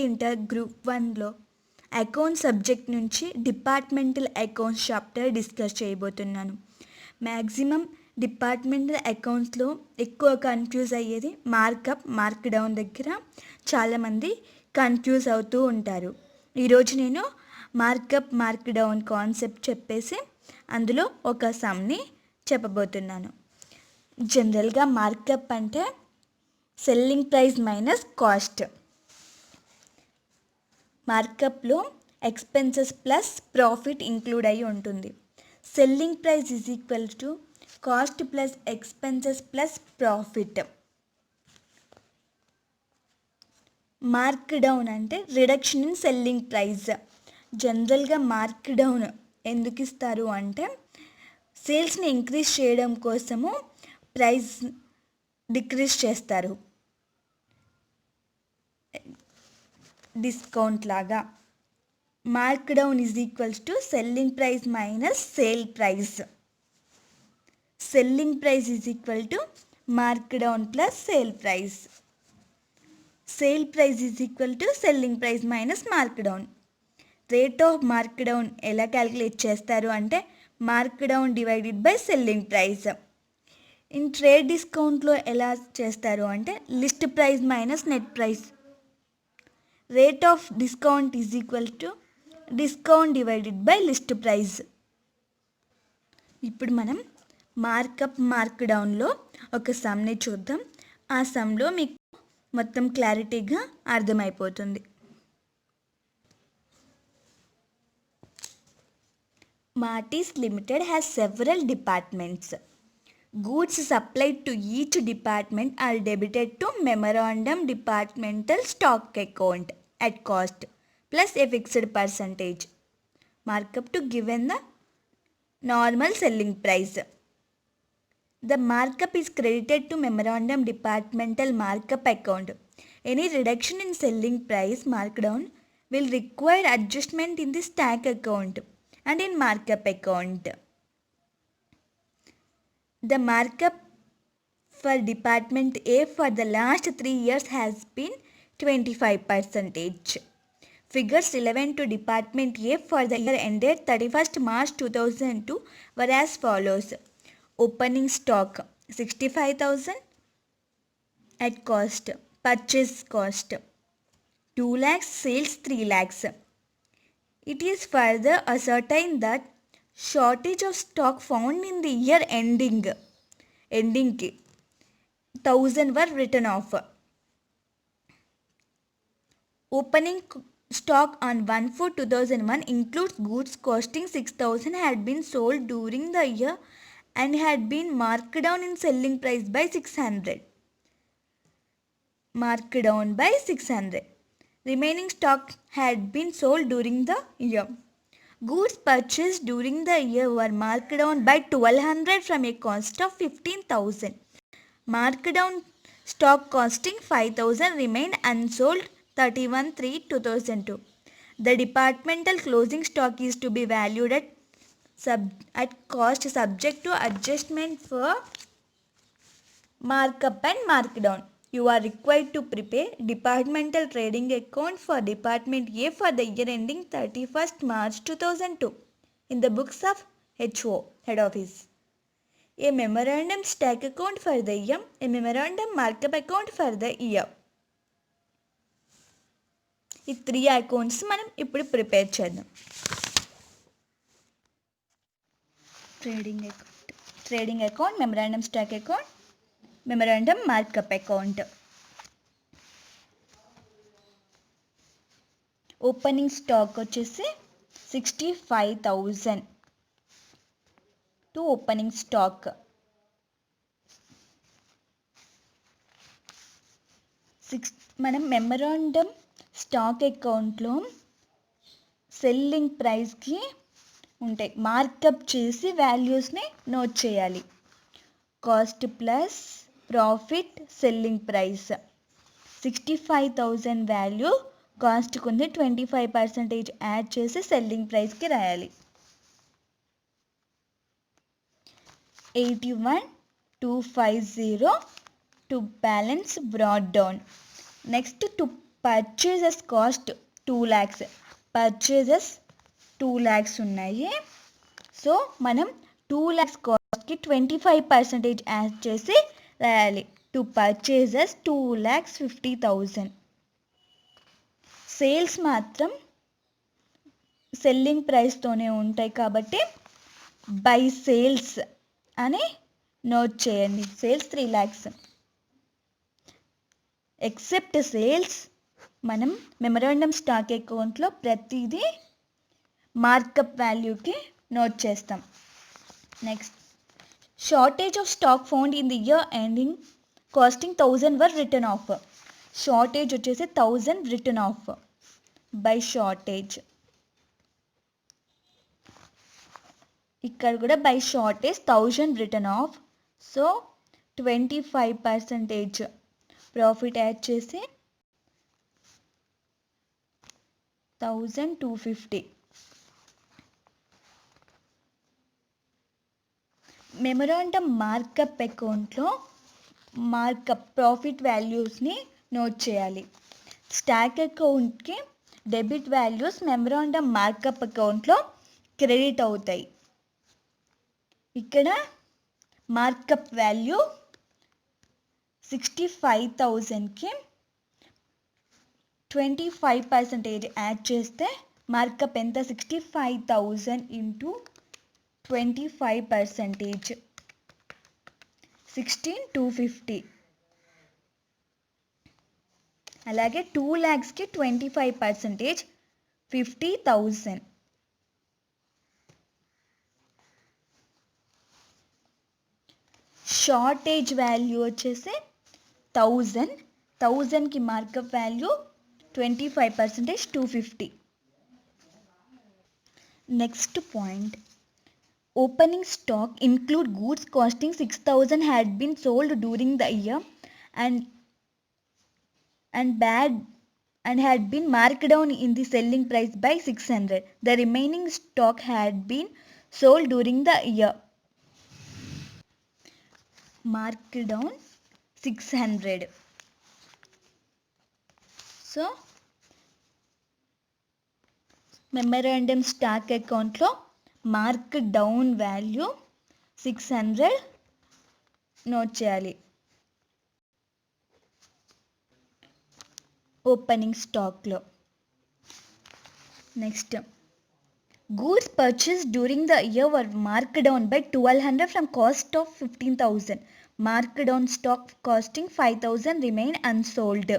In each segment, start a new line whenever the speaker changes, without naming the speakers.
Inter group 1లో account subject నుంచి departmental accounts chapter discuss చేయబోతున్నాను. Maximum departmental అకౌంట్స్లో ఎక్కువ confuse అయ్యేది మార్కప్, మార్క్ డౌన్ దగ్గర చాలామంది కన్ఫ్యూజ్ అవుతూ ఉంటారు. ఈరోజు నేను మార్కప్, మార్క్ డౌన్ కాన్సెప్ట్ చెప్పేసి అందులో ఒక సమ్ని చెప్పబోతున్నాను. జనరల్గా మార్కప్ అంటే సెల్లింగ్ ప్రైస్ మైనస్ కాస్ట్. మార్కప్లో ఎక్స్పెన్సెస్ ప్లస్ ప్రాఫిట్ ఇంక్లూడ్ అయి ఉంటుంది. Selling price is equal to cost plus expenses plus profit. Mark down అంటే రిడక్షన్ ఇన్ సెల్లింగ్ ప్రైస్. జనరల్గా మార్క్ డౌన్ ఎందుకు ఇస్తారు అంటే సేల్స్ని ఇంక్రీజ్ చేయడం కోసము ప్రైస్ డిక్రీజ్ చేస్తారు, డిస్కౌంట్ లాగా. Mark down is equals to selling price minus sale price. Selling price is equal to mark down plus sale price. Sale price is equal to selling price minus mark down. Rate of mark down ఎలా calculate చేస్తారు అంటే mark down divided by selling price. In trade డిస్కౌంట్లో ఎలా చేస్తారు అంటే list price minus net price. Rate of discount is equal to discount divided by list price. ఇప్పుడు మనం markup, mark డౌన్లో ఒక సమ్ని చూద్దాం. ఆ సమ్లో మీకు మొత్తం క్లారిటీగా అర్థమైపోతుంది. Martis Limited has several departments. Goods supplied to each department are debited to memorandum departmental stock account at cost plus a fixed percentage markup to given the normal selling price. The markup is credited to memorandum departmental markup account. Any reduction in selling price markdown will require adjustment in the stack account and in markup account. The markup for department A for the last 3 years has been 25%. Figures 11 to department A for the year ended 31st March 2002 were as follows. Opening stock 65,000 at cost. Purchase cost 2 lakhs, sales 3 lakhs. It is further ascertained that shortage of stock found in the year ending 1,000 were written off. Opening stock on 1/4/2001 includes goods costing 6,000 had been sold during the year and had been marked down in selling price by 600. Marked down by 600. Remaining stock had been sold during the year. Goods purchased during the year were marked down by 1,200 from a cost of 15,000. Marked down stock costing 5,000 remained unsold 31/3/2002. The departmental closing stock is to be valued at cost subject to adjustment for markup and markdown. You are required to prepare departmental trading account for department A for the year ending 31st March 2002 in the books of HO, head office. A memorandum stack account for the year, a memorandum markup account for the year. ఈ 3 accounts మనం ఇప్పుడు prepare చేద్దాం. Trading account, memorandum stock account, memorandum markup account. Opening stock వచ్చేసి 65,000 to opening stock. మనం memorandum stock అకౌంట్లో selling ప్రైస్కి ఉంటాయి, markup చేసి వాల్యూస్ని నోట్ చేయాలి. Cost plus profit selling price. 65,000 value కాస్ట్కి ఉంది, 25% యాడ్ చేసి సెల్లింగ్ ప్రైస్కి రాయాలి. 81,250 to balance brought down. Next to purchases cost 2 lakhs, purchases 2 lakhs ఉన్నాయి. సో మనం 2 lakhs కాస్ట్కి 25% యాడ్ చేసి రాయాలి. To purchases 2,50,000. సేల్స్ మాత్రం సెల్లింగ్ ప్రైస్తోనే ఉంటాయి కాబట్టి బై సేల్స్ అని నోట్ చేయండి. Sales 3 lakhs. ఎక్సెప్ట్ సేల్స్ మనం మెమరాండమ్ స్టాక్ అకౌంట్లో ప్రతిదీ మార్కప్ వాల్యూకి నోట్ చేస్తాం. Next, shortage of stock found in the year ending costing 1000 were written off. Shortage వచ్చేసి 1000 రిటర్న్ ఆఫ్ బై షార్టేజ్. ఇక్కడ కూడా by shortage 1000 written of. So 25% profit add చేసి 1250. Memorandum markup అకౌంట్లో markup profit వాల్యూస్ని note చేయాలి. Stock అకౌంట్కి debit values memorandum markup అకౌంట్లో credit అవుతాయి. ఇక్కడ మార్కప్ వాల్యూ 65,000కి 25% యాడ్ చేస్తే మార్కప్ ఎంత? 65,000 ఇంటూ 25%, 16,250. అలాగే 2 lakhsకి 25%, 50,000. షార్టేజ్ వాల్యూ వచ్చేసి 1000కి markup value 25%, 250. Next point, opening stock include goods costing 6,000 had been sold during the year and had been marked down in the selling price by 600. The remaining stock had been sold during the year. Marked down 600. So memorandum stock అకౌంట్లో mark down value 600 note చేయాలి opening స్టాక్లో. Next, goods purchased during the year were marked down by 1,200 from cost of 15,000. Marked down stock costing 5,000 remain unsold.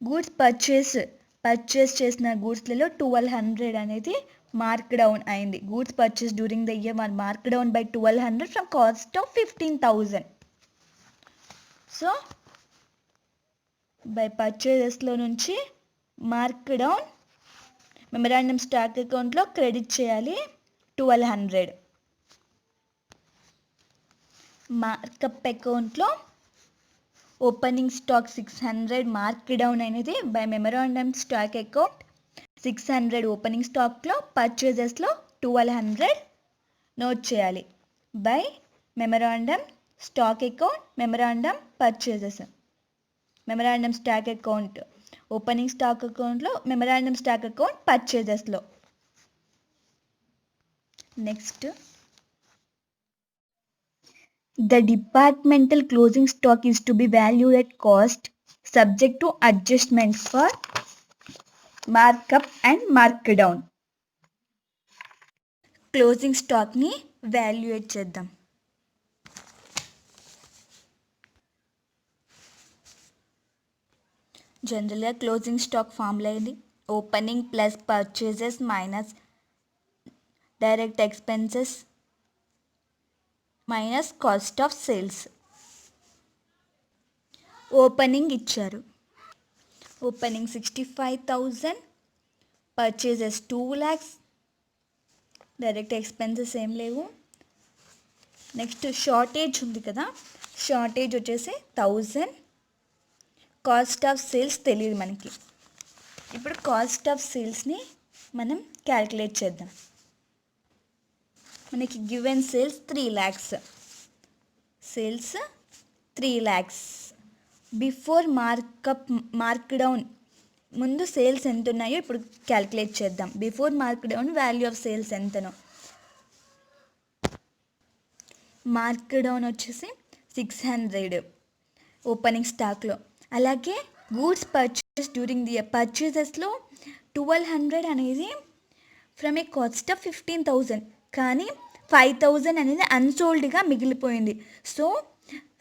Goods purchase చేసిన గూడ్స్లలో 1,200 అనేది mark down అయింది. Goods purchase during the year were mark down by 1,200 from cost of 15,000. So by పర్చేజెస్లో నుంచి mark down memorandum stock అకౌంట్లో credit చేయాలి 1,200. Markup అకౌంట్లో opening stock 600 mark down అనేది by memorandum stock account 600 opening స్టాక్లో, పర్చేజెస్లో 1,200 note చేయాలి by memorandum stock account, memorandum purchases. Memorandum stock account opening stock అకౌంట్లో, మెమరాండమ్ స్టాక్ అకౌంట్ పర్చేజెస్లో. Next, the departmental closing stock is to be valued at cost subject to adjustments for markup and markdown. Closing స్టాక్ని valuate చేద్దాం. జనరల్గా closing stock formula ఏంటి? Opening plus purchases minus direct expenses minus cost of sales. Opening ఇచ్చారు, opening 65,000, purchases 2 lakhs, direct expenses ఏం లేవు. Next shortage ఉంది కదా, shortage వచ్చేసి 1000, కాస్ట్ ఆఫ్ సేల్స్ తెలియదు మనకి. ఇప్పుడు కాస్ట్ ఆఫ్ సేల్స్ని మనం క్యాలిక్యులేట్ చేద్దాం. మనకి given sales 3 lakhs, sales 3 lakhs, before mark down ముందు సేల్స్ ఎంత ఉన్నాయో ఇప్పుడు క్యాలిక్యులేట్ చేద్దాం. Before mark down value of sales ఎంతనో. మార్క్ డౌన్ వచ్చేసి 600 ఓపెనింగ్ స్టాక్లో. అలాగే గూడ్స్ పర్చేస్ డ్యూరింగ్ ది పర్చేసెస్లో 1200 అనేది ఫ్రమ్ ఏ కాస్ట్ ఆఫ్ 15,000, కానీ 5,000 అనేది అన్సోల్డ్గా మిగిలిపోయింది. సో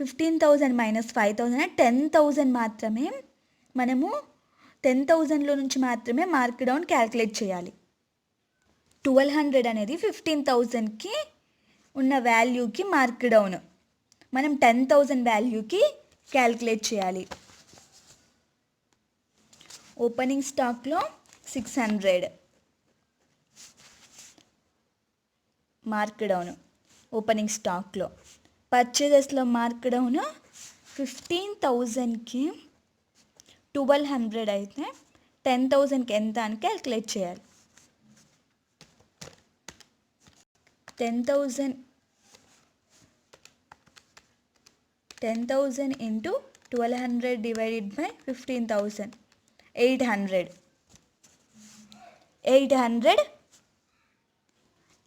15,000 మైనస్ 5,000 అంటే 10,000 మాత్రమే. మనము 10,000లో నుంచి మాత్రమే మార్క్ డౌన్ క్యాలిక్యులేట్ చేయాలి. 1200 అనేది 15,000కి ఉన్న వాల్యూకి మార్క్ డౌన్, మనం 10,000 వాల్యూకి క్యాలిక్యులేట్ చేయాలి. ఓపెనింగ్ స్టాక్లో 600 మార్క్ డౌన్ ఓపెనింగ్ స్టాక్లో. పర్చేజెస్లో మార్క్ డౌన్ 15,000కి 1200 అయితే 10,000కి ఎంత అని క్యాలిక్యులేట్ చేయాలి. 10,000 ఇంటూ 1200 డివైడెడ్ బై 15,000, 800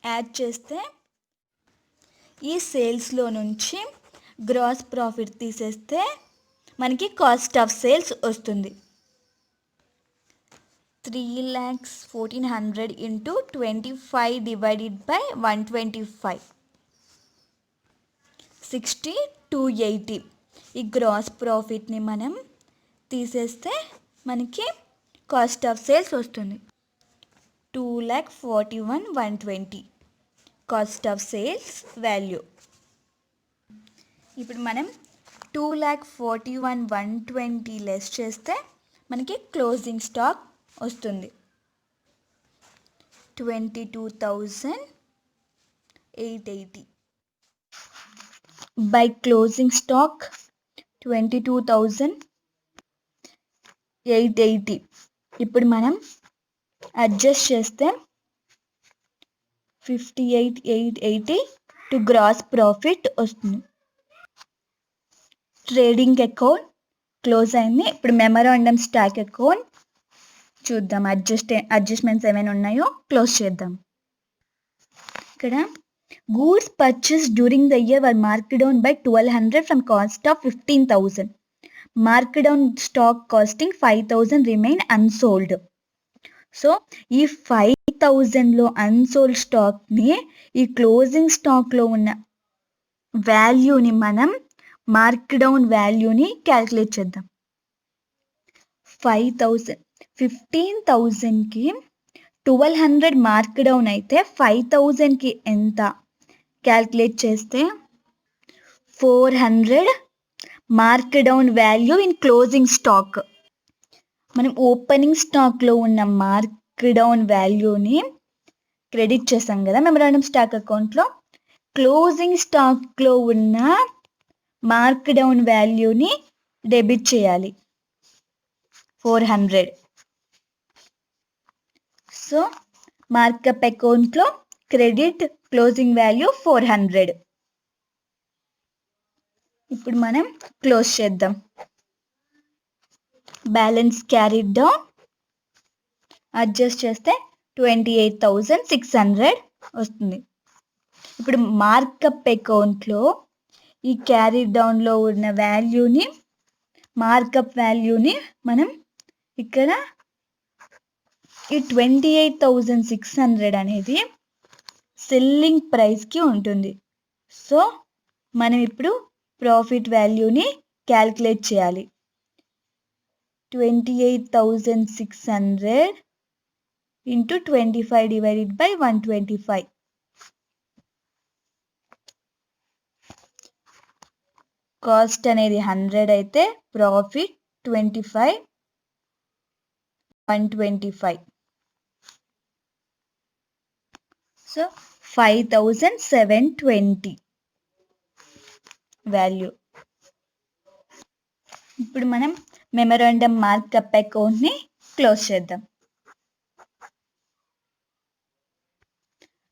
యాడ్ చేస్తే ఈ సేల్స్లో నుంచి గ్రాస్ ప్రాఫిట్ తీసేస్తే మనకి కాస్ట్ ఆఫ్ సేల్స్ వస్తుంది. 3,14,00,000 ఇంటూ 25 డివైడెడ్ బై 125, 60,280. ఈ గ్రాస్ ప్రాఫిట్ని మనం తీసేస్తే మనకి కాస్ట్ ఆఫ్ సేల్స్ వస్తుంది. 2,41,120 కాస్ట్ ఆఫ్ సేల్స్ వాల్యూ. ఇప్పుడు మనం 2,41,120 లెస్ చేస్తే మనకి క్లోజింగ్ స్టాక్ వస్తుంది 22,880. By closing stock 22,880. ఇప్పుడు మనం అడ్జస్ట్ చేస్తే 58,880 టు గ్రాస్ ప్రాఫిట్ వస్తుంది. ట్రేడింగ్ అకౌంట్ క్లోజ్ అయింది. ఇప్పుడు మెమరాండం స్టాక్ అకౌంట్ చూద్దాం. అడ్జస్ట్మెంట్స్ ఏమైనా ఉన్నాయో క్లోజ్ చేద్దాం. ఇక్కడ goods purchase during the year were marked down by 1,200 from cost of 15,000. Marked down stock costing 5,000 remain unsold. So ఈ 5,000లో అన్సోల్డ్ స్టాక్ని ఈ క్లోజింగ్ స్టాక్లో ఉన్న వాల్యూని మనం మార్క్ డౌన్ వాల్యూని క్యాలిక్యులేట్ చేద్దాం. 15,000కి 1,200 మార్క్ డౌన్ అయితే 5,000కి ఎంత క్యాలిక్యులేట్ చేస్తే 400 mark down value in closing stock. మనం ఓపెనింగ్ స్టాక్లో ఉన్న మార్క్ డౌన్ వాల్యూని క్రెడిట్ చేసాం కదా మెమరాండం స్టాక్ అకౌంట్లో. క్లోజింగ్ స్టాక్లో ఉన్న మార్క్ డౌన్ వాల్యూని డెబిట్ చేయాలి 400. సో మార్కప్ అకౌంట్లో క్రెడిట్ క్లోజింగ్ వాల్యూ 400. ఇప్పుడు మనం క్లోజ్ చేద్దాం. బ్యాలెన్స్ క్యారీడ్ డౌన్ అడ్జస్ట్ చేస్తే 28,600 వస్తుంది. ఇప్పుడు మార్కప్ అకౌంట్లో ఈ క్యారీ డౌన్లో ఉన్న వాల్యూని మార్కప్ వాల్యూని మనం ఇక్కడ ఈ 28,600 అనేది సెల్లింగ్ ప్రైస్కి ఉంటుంది. సో మనం ఇప్పుడు ప్రాఫిట్ వాల్యూని క్యాలిక్యులేట్ చేయాలి. 28,600 ఇంటూ 25 డివైడెడ్ బై 125. కాస్ట్ అనేది 100 అయితే ప్రాఫిట్ 25, 125. So 5,720 value. ఇప్పుడు మనం మెమరాండం మార్కప్ అకౌంట్ని క్లోజ్ చేద్దాం.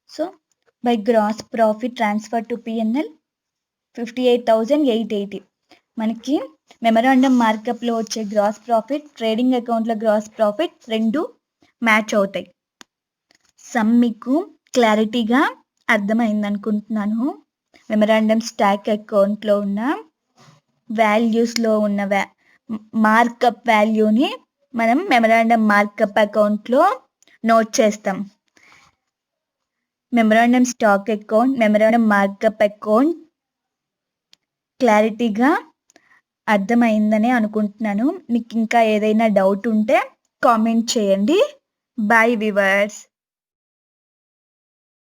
So by gross profit transfer to P&L 58,880. మనకి మెమరాండం మార్కప్లో వచ్చే గ్రాస్ ప్రాఫిట్, ట్రేడింగ్ అకౌంట్లో గ్రాస్ ప్రాఫిట్ రెండు మ్యాచ్ అవుతాయి. సమ్ మీకు క్లారిటీగా అర్థమైంది అనుకుంటున్నాను. మెమరాండం స్టాక్ అకౌంట్లో ఉన్న వాల్యూస్లో ఉన్న మార్కప్ వాల్యూని మనం మెమరాండం మార్కప్ అకౌంట్లో నోట్ చేస్తాం. Memorandum stock account, memorandum markup account క్లారిటీగా అర్థమైందని అనుకుంటున్నాను. మీకు ఇంకా ఏదైనా డౌట్ ఉంటే కామెంట్ చేయండి. Bye viewers.